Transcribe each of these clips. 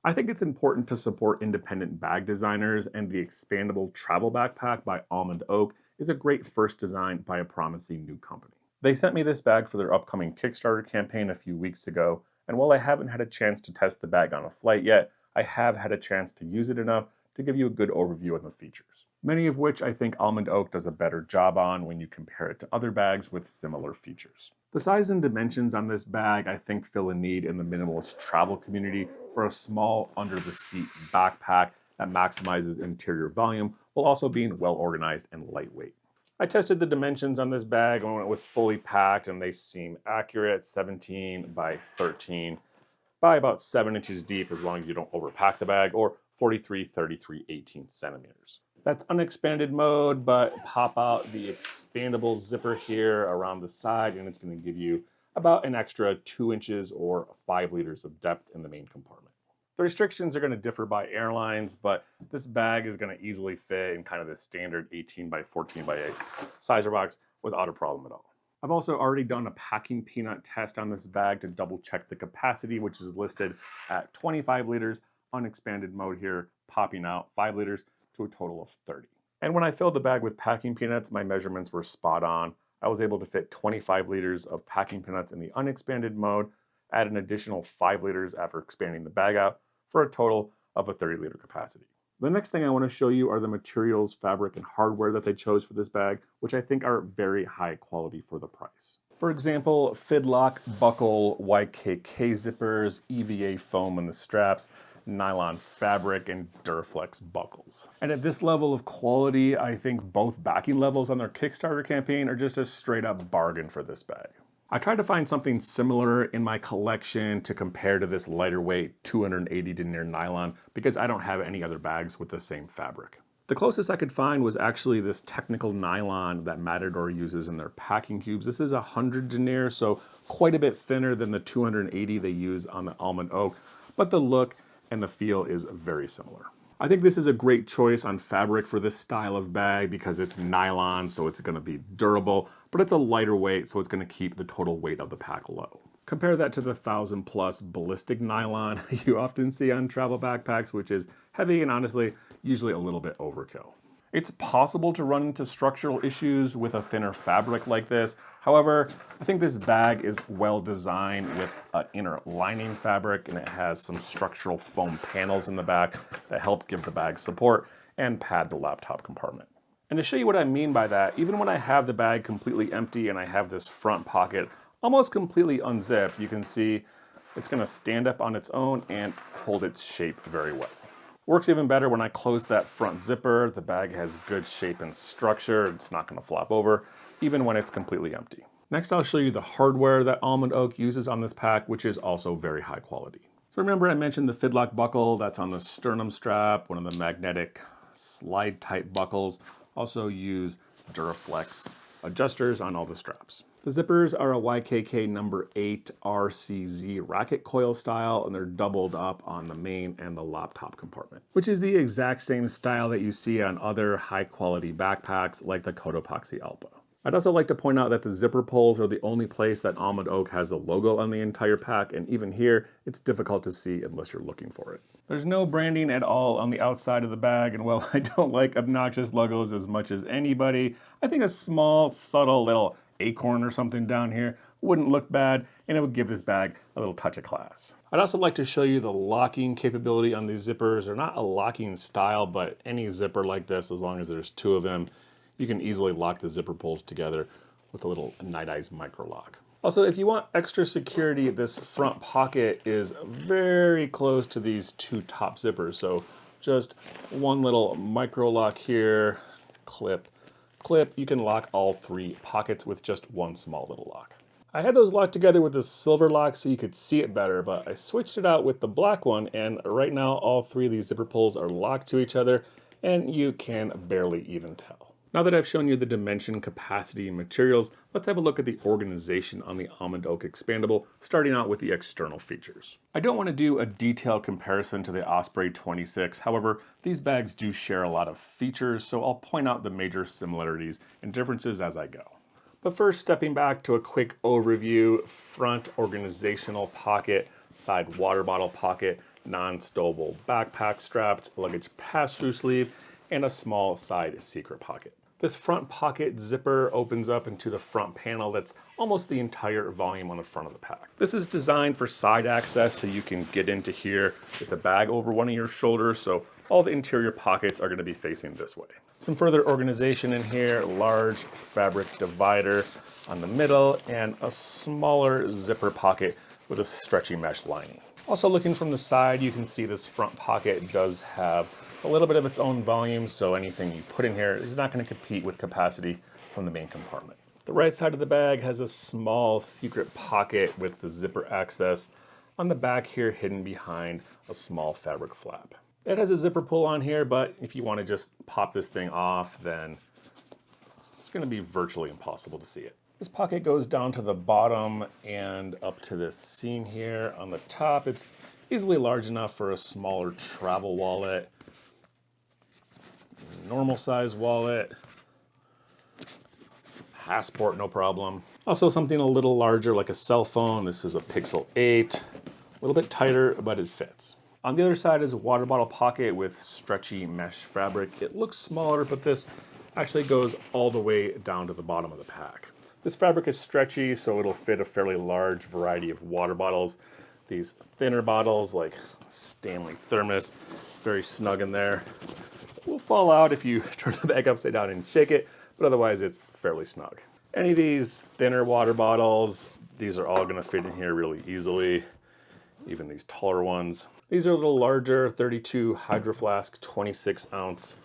I think it's important to support independent bag designers, and the Expandable travel backpack by Almond Oak is a great first design by a promising new company. They sent me this bag for their upcoming Kickstarter campaign a few weeks ago, and while I haven't had a chance to test the bag on a flight yet, I have had a chance to use it enough to give you a good overview of the features, many of which I think Almond Oak does a better job on when you compare it to other bags with similar features. The size and dimensions on this bag I think fill a need in the minimalist travel community for a small under-the-seat backpack that maximizes interior volume while also being well organized and lightweight. I tested the dimensions on this bag when it was fully packed, and they seem accurate: 17 by 13 by about 7 inches deep as long as you don't overpack the bag, or 43-33-18 centimeters. That's unexpanded mode, but pop out the expandable zipper here around the side and it's going to give you about an extra 2 inches or 5 liters of depth in the main compartment. The restrictions are going to differ by airlines, but this bag is going to easily fit in kind of the standard 18 by 14 by 8 size box without a problem at all. I've also already done a packing peanut test on this bag to double check the capacity, which is listed at 25 liters, unexpanded mode here, popping out 5 liters to a total of 30. And when I filled the bag with packing peanuts, my measurements were spot on. I was able to fit 25 liters of packing peanuts in the unexpanded mode, add an additional 5 liters after expanding the bag out, for a total of a 30-liter capacity. The next thing I want to show you are the materials, fabric, and hardware that they chose for this bag, which I think are very high quality for the price. For example, Fidlock buckle, YKK zippers, EVA foam in the straps, nylon fabric, and Duraflex buckles. And at this level of quality, I think both backing levels on their Kickstarter campaign are just a straight up bargain for this bag. I tried to find something similar in my collection to compare to this lighter weight 280 denier nylon because I don't have any other bags with the same fabric. The closest I could find was actually this technical nylon that Matador uses in their packing cubes. This is 100 denier, so quite a bit thinner than the 280 they use on the Almond Oak, but the look and the feel is very similar. I think this is a great choice on fabric for this style of bag because it's nylon, so it's going to be durable, but it's a lighter weight, so it's going to keep the total weight of the pack low. Compare that to the 1,000+ ballistic nylon you often see on travel backpacks, which is heavy and honestly, usually a little bit overkill. It's possible to run into structural issues with a thinner fabric like this. However, I think this bag is well designed with an inner lining fabric, and it has some structural foam panels in the back that help give the bag support and pad the laptop compartment. And to show you what I mean by that, even when I have the bag completely empty and I have this front pocket almost completely unzipped, you can see it's going to stand up on its own and hold its shape very well. Works even better when I close that front zipper. The bag has good shape and structure. It's not going to flop over, even when it's completely empty. Next, I'll show you the hardware that Almond Oak uses on this pack, which is also very high quality. So remember I mentioned the Fidlock buckle that's on the sternum strap, one of the magnetic slide type buckles. Also use Duraflex adjusters on all the straps. The zippers are a YKK number 8 RCZ racket coil style, and they're doubled up on the main and the laptop compartment, which is the exact same style that you see on other high quality backpacks like the Cotopaxi Alpa. I'd also like to point out that the zipper pulls are the only place that Almond Oak has the logo on the entire pack, and even here, it's difficult to see unless you're looking for it. There's no branding at all on the outside of the bag, and while I don't like obnoxious logos as much as anybody, I think a small, subtle little acorn or something down here wouldn't look bad, and it would give this bag a little touch of class. I'd also like to show you the locking capability on these zippers. They're not a locking style, but any zipper like this, as long as there's 2 of them, you can easily lock the zipper pulls together with a little Night Eyes micro lock. Also, if you want extra security, this front pocket is very close to these 2 top zippers. So just one little micro lock here, clip, clip. You can lock all 3 pockets with just one small little lock. I had those locked together with the silver lock so you could see it better, but I switched it out with the black one, and right now all 3 of these zipper pulls are locked to each other, and you can barely even tell. Now that I've shown you the dimension, capacity, and materials, let's have a look at the organization on the Almond Oak Expandable, starting out with the external features. I don't want to do a detailed comparison to the Osprey 26, however, these bags do share a lot of features, so I'll point out the major similarities and differences as I go. But first, stepping back to a quick overview: front organizational pocket, side water bottle pocket, non-stowable backpack straps, luggage pass-through sleeve, and a small side secret pocket. This front pocket zipper opens up into the front panel that's almost the entire volume on the front of the pack. This is designed for side access so you can get into here with the bag over one of your shoulders, so all the interior pockets are going to be facing this way. Some further organization in here, large fabric divider on the middle, and a smaller zipper pocket with a stretchy mesh lining. Also looking from the side, you can see this front pocket does have a little bit of its own volume, so anything you put in here is not going to compete with capacity from the main compartment. The right side of the bag has a small secret pocket with the zipper access on the back here, hidden behind a small fabric flap. It has a zipper pull on here, but if you want to just pop this thing off, then it's going to be virtually impossible to see it. This pocket goes down to the bottom and up to this seam here on the top. It's easily large enough for a smaller travel wallet, normal size wallet, passport, no problem. Also something a little larger like a cell phone. This is a Pixel 8, a little bit tighter, but it fits. On the other side is a water bottle pocket with stretchy mesh fabric. It looks smaller, but this actually goes all the way down to the bottom of the pack. This fabric is stretchy, so it'll fit a fairly large variety of water bottles. These thinner bottles like Stanley Thermos, very snug in there. It will fall out if you turn the bag upside down and shake it, but otherwise it's fairly snug. Any of these thinner water bottles, these are all going to fit in here really easily, even these taller ones. These are a little larger, 32 Hydro Flask, 26 ounce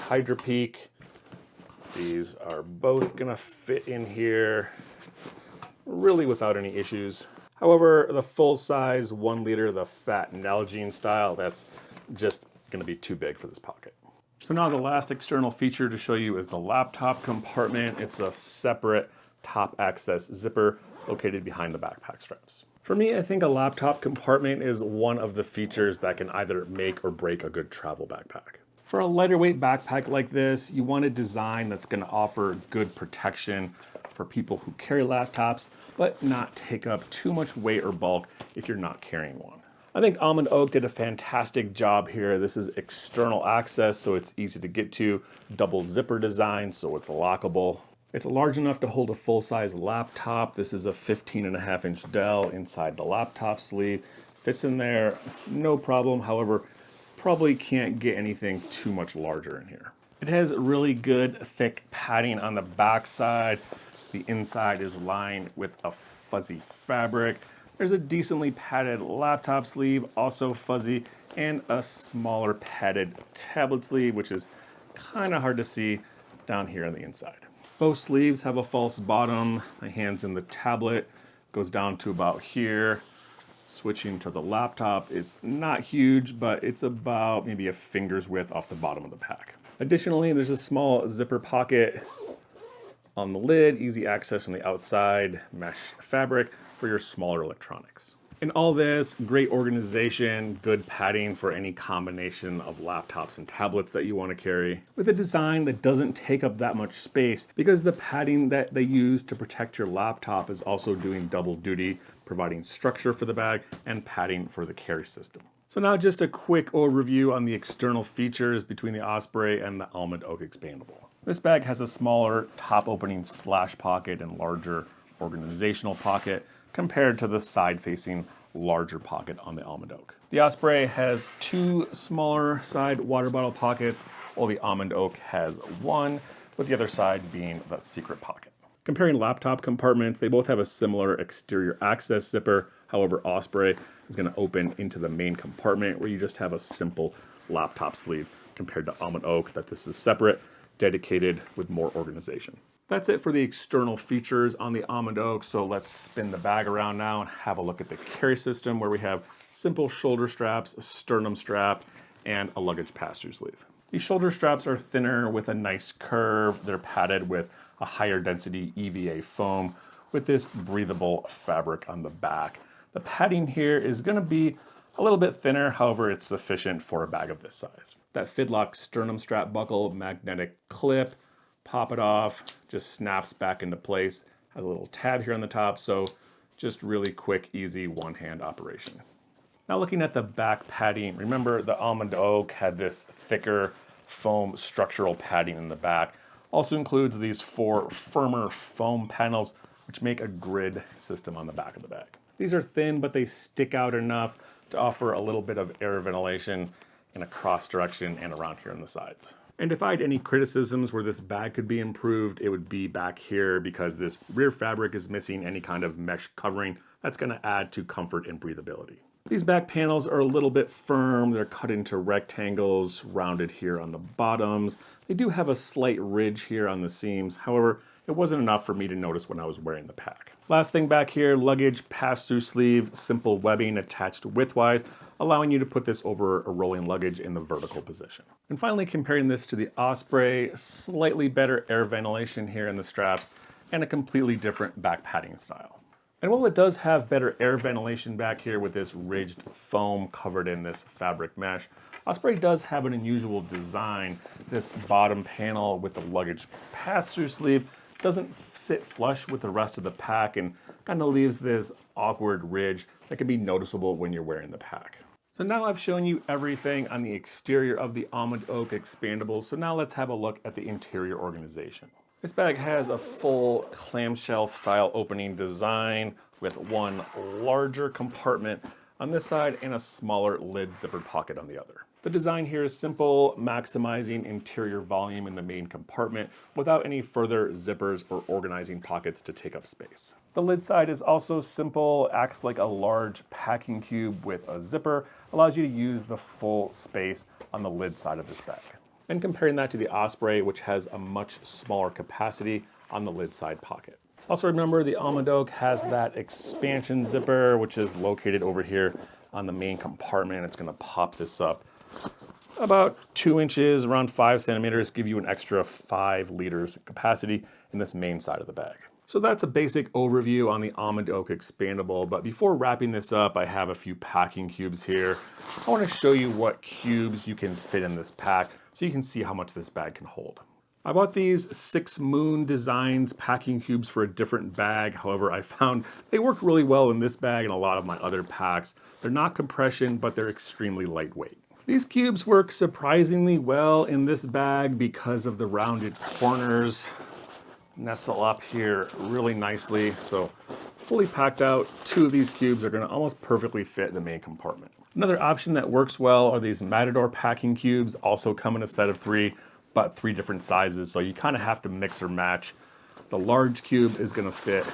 Hydro Peak. These are both going to fit in here really without any issues. However, the full size 1 liter, the fat Nalgene style, that's just going to be too big for this pocket. So now the last external feature to show you is the laptop compartment. It's a separate top access zipper located behind the backpack straps. For me, I think a laptop compartment is one of the features that can either make or break a good travel backpack. For a lighter weight backpack like this, you want a design that's going to offer good protection for people who carry laptops, but not take up too much weight or bulk if you're not carrying one. I think Almond Oak did a fantastic job here. This is external access, so it's easy to get to. Double zipper design, so it's lockable. It's large enough to hold a full-size laptop. This is a 15.5-inch Dell inside the laptop sleeve. Fits in there, no problem. However, probably can't get anything too much larger in here. It has really good thick padding on the back side. The inside is lined with a fuzzy fabric. There's a decently padded laptop sleeve, also fuzzy, and a smaller padded tablet sleeve, which is kind of hard to see down here on the inside. Both sleeves have a false bottom. My hand's in the tablet, goes down to about here. Switching to the laptop, it's not huge, but it's about maybe a finger's width off the bottom of the pack. Additionally, there's a small zipper pocket on the lid, easy access from the outside, mesh fabric for your smaller electronics. In all this, great organization, good padding for any combination of laptops and tablets that you want to carry, with a design that doesn't take up that much space because the padding that they use to protect your laptop is also doing double duty, providing structure for the bag and padding for the carry system. So now just a quick overview on the external features between the Osprey and the Almond Oak Expandable. This bag has a smaller top opening slash pocket and larger organizational pocket compared to the side-facing larger pocket on the Almond Oak. The Osprey has 2 smaller side water bottle pockets, while the Almond Oak has 1, with the other side being the secret pocket. Comparing laptop compartments, they both have a similar exterior access zipper. However, Osprey is going to open into the main compartment where you just have a simple laptop sleeve compared to Almond Oak, that this is separate, dedicated with more organization. That's it for the external features on the Almond Oak, so let's spin the bag around now and have a look at the carry system where we have simple shoulder straps, a sternum strap, and a luggage pass-through sleeve. These shoulder straps are thinner with a nice curve. They're padded with a higher density EVA foam with this breathable fabric on the back. The padding here is going to be a little bit thinner, however, it's sufficient for a bag of this size. That Fidlock sternum strap buckle, magnetic clip, pop it off, just snaps back into place. Has a little tab here on the top, so just really quick, easy one-hand operation. Now looking at the back padding, remember the Almond Oak had this thicker foam structural padding in the back. Also includes these 4 firmer foam panels, which make a grid system on the back of the bag. These are thin, but they stick out enough to offer a little bit of air ventilation in a cross direction and around here on the sides. And if I had any criticisms where this bag could be improved, it would be back here because this rear fabric is missing any kind of mesh covering. That's going to add to comfort and breathability. These back panels are a little bit firm. They're cut into rectangles, rounded here on the bottoms. They do have a slight ridge here on the seams. However, it wasn't enough for me to notice when I was wearing the pack. Last thing back here, luggage pass-through sleeve, simple webbing attached widthwise, allowing you to put this over a rolling luggage in the vertical position. And finally, comparing this to the Osprey, slightly better air ventilation here in the straps and a completely different back padding style. And while it does have better air ventilation back here with this ridged foam covered in this fabric mesh, Osprey does have an unusual design. This bottom panel with the luggage pass-through sleeve doesn't sit flush with the rest of the pack and kind of leaves this awkward ridge that can be noticeable when you're wearing the pack. So now I've shown you everything on the exterior of the Almond Oak Expandable, so now let's have a look at the interior organization. This bag has a full clamshell style opening design with one larger compartment on this side and a smaller lid zippered pocket on the other. The design here is simple, maximizing interior volume in the main compartment without any further zippers or organizing pockets to take up space. The lid side is also simple, acts like a large packing cube with a zipper, allows you to use the full space on the lid side of this bag. And comparing that to the Osprey, which has a much smaller capacity on the lid side pocket. Also remember the Almond Oak has that expansion zipper, which is located over here on the main compartment. It's gonna pop this up about 2 inches, around 5 centimeters, give you an extra 5 liters capacity in this main side of the bag. So that's a basic overview on the Almond Oak Expandable, but before wrapping this up, I have a few packing cubes here. I wanna show you what cubes you can fit in this pack so you can see how much this bag can hold. I bought these 6 Moon Designs packing cubes for a different bag. However, I found they work really well in this bag and a lot of my other packs. They're not compression, but they're extremely lightweight. These cubes work surprisingly well in this bag because of the rounded corners. Nestle up here really nicely. So fully packed out, 2 of these cubes are gonna almost perfectly fit the main compartment. Another option that works well are these Matador packing cubes, also come in a set of 3, but 3 different sizes. So you kind of have to mix or match. The large cube is gonna fit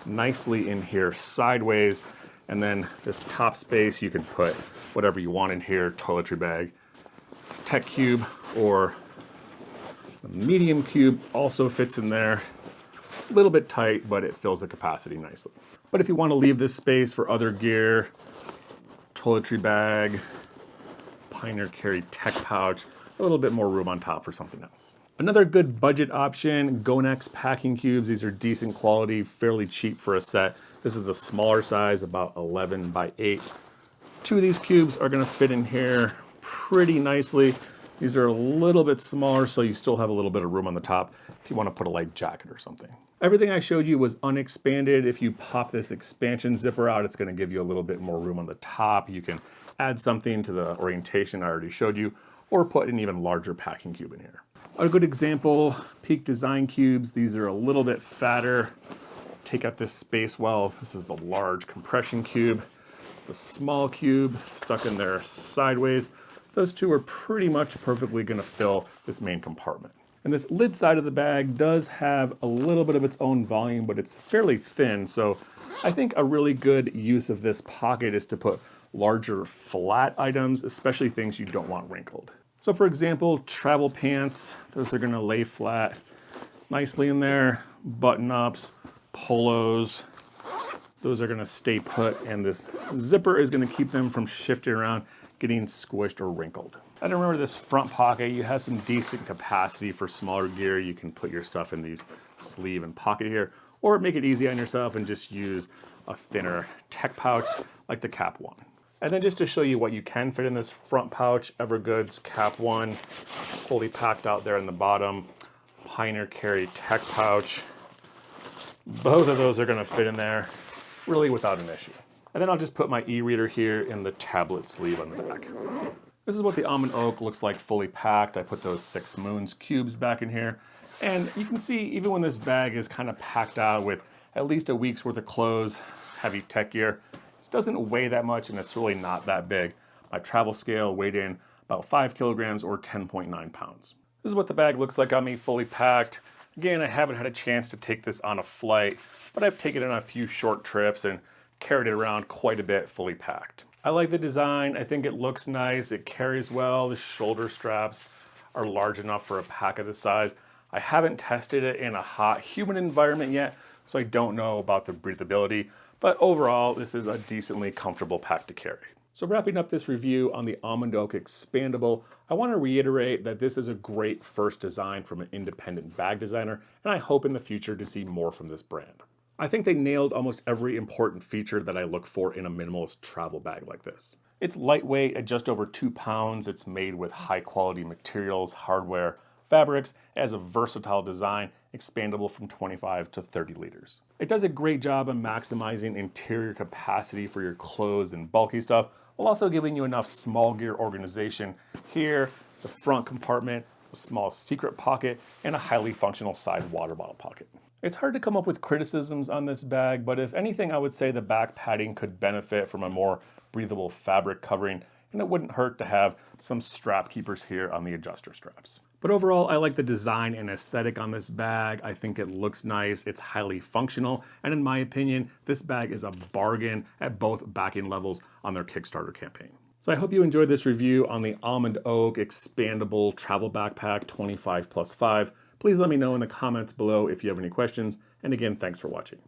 nicely in here sideways. And then this top space, you can put whatever you want in here, toiletry bag, tech cube, or the medium cube also fits in there. A little bit tight, but it fills the capacity nicely. But if you want to leave this space for other gear, toiletry bag, Pioneer Carry tech pouch, a little bit more room on top for something else. Another good budget option, Gonex packing cubes. These are decent quality, fairly cheap for a set. This is the smaller size, about 11 by 8. 2 of these cubes are gonna fit in here pretty nicely. These are a little bit smaller, so you still have a little bit of room on the top if you wanna put a light jacket or something. Everything I showed you was unexpanded. If you pop this expansion zipper out, it's gonna give you a little bit more room on the top. You can add something to the orientation I already showed you, or put an even larger packing cube in here. A good example, Peak Design cubes. These are a little bit fatter, take up this space well. This is the large compression cube. The small cube stuck in there sideways. Those 2 are pretty much perfectly gonna fill this main compartment. And this lid side of the bag does have a little bit of its own volume, but it's fairly thin. So I think a really good use of this pocket is to put larger flat items, especially things you don't want wrinkled. So for example, travel pants, those are gonna lay flat nicely in there. Button-ups, polos, those are gonna stay put, and this zipper is gonna keep them from shifting around, getting squished or wrinkled. And remember this front pocket, you have some decent capacity for smaller gear. You can put your stuff in these sleeve and pocket here, or make it easy on yourself and just use a thinner tech pouch like the Cap 1. And then just to show you what you can fit in this front pouch, Evergood's Cap 1, fully packed out there in the bottom. Pioneer Carry tech pouch. Both of those are gonna fit in there really without an issue. And then I'll just put my e-reader here in the tablet sleeve on the back. This is what the Almond Oak looks like fully packed. I put those 6 Moons cubes back in here. And you can see even when this bag is kind of packed out with at least a week's worth of clothes, heavy tech gear, it doesn't weigh that much and it's really not that big. My travel scale weighed in about 5 kilograms or 10.9 pounds. This is what the bag looks like on me fully packed. Again, I haven't had a chance to take this on a flight, but I've taken it on a few short trips and carried it around quite a bit fully packed. I like the design. I think it looks nice. It carries well. The shoulder straps are large enough for a pack of this size. I haven't tested it in a hot, humid environment yet, so I don't know about the breathability, but overall, this is a decently comfortable pack to carry. So wrapping up this review on the Almond Oak Expandable, I want to reiterate that this is a great first design from an independent bag designer, and I hope in the future to see more from this brand. I think they nailed almost every important feature that I look for in a minimalist travel bag like this. It's lightweight at just over 2 pounds. It's made with high quality materials, hardware, fabrics. It has a versatile design, expandable from 25 to 30 liters. It does a great job of maximizing interior capacity for your clothes and bulky stuff, while also giving you enough small gear organization here, the front compartment, a small secret pocket, and a highly functional side water bottle pocket. It's hard to come up with criticisms on this bag, but if anything, I would say the back padding could benefit from a more breathable fabric covering, and it wouldn't hurt to have some strap keepers here on the adjuster straps. But overall, I like the design and aesthetic on this bag. I think it looks nice, it's highly functional, and in my opinion, this bag is a bargain at both backing levels on their Kickstarter campaign. So I hope you enjoyed this review on the Almond Oak Expandable Travel Backpack 25+5. Please let me know in the comments below if you have any questions, and again, thanks for watching.